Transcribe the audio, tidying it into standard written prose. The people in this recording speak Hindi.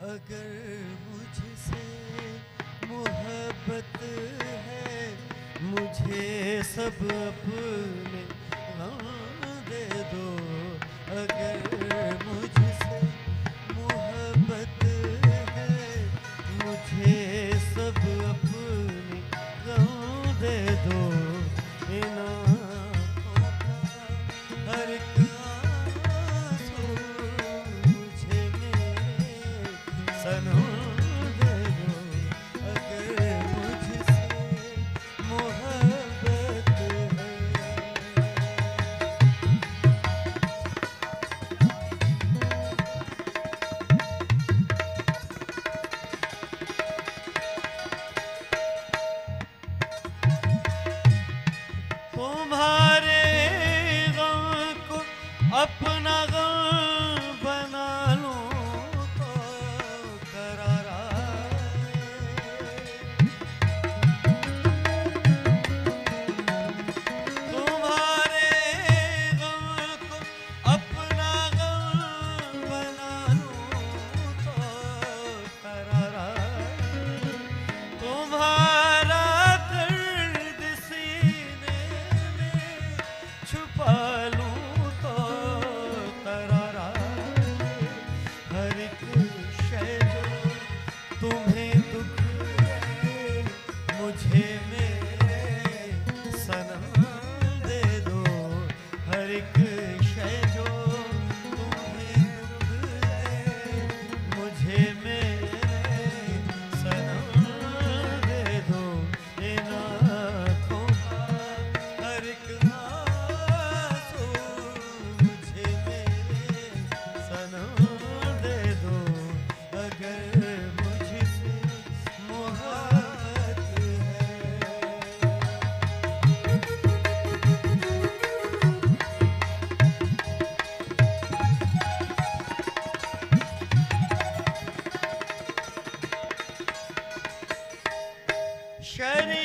अगर मुझसे मोहब्बत है, मुझे सब अपने गम दे दो। अगर मुझसे मोहब्बत है, मुझे सब अपने गम दे दो। इन आँखों का हर एक आंसू मुझे मेरे सनम दे दो। अगर मुझसे मोहब्बत है। तुम्हारे गम को अपना गम बना लूं तो करार आए। तुम्हारे गम को अपना गम बना लूं तो करार आए। तुम्हारा दर्द सीने में छुपा लूं तो करार आए। हर एक शय जो तुम्हें दुख है, मुझे मेरे सनम दे दो। हर एक शय जो तुम्हें दुख है, मुझे मेरे सनम दे दो। इन आँखों का हर एक आंसू मुझे मेरे सनम दे दो। अगर मुझसे मोहब्बत है। शरीर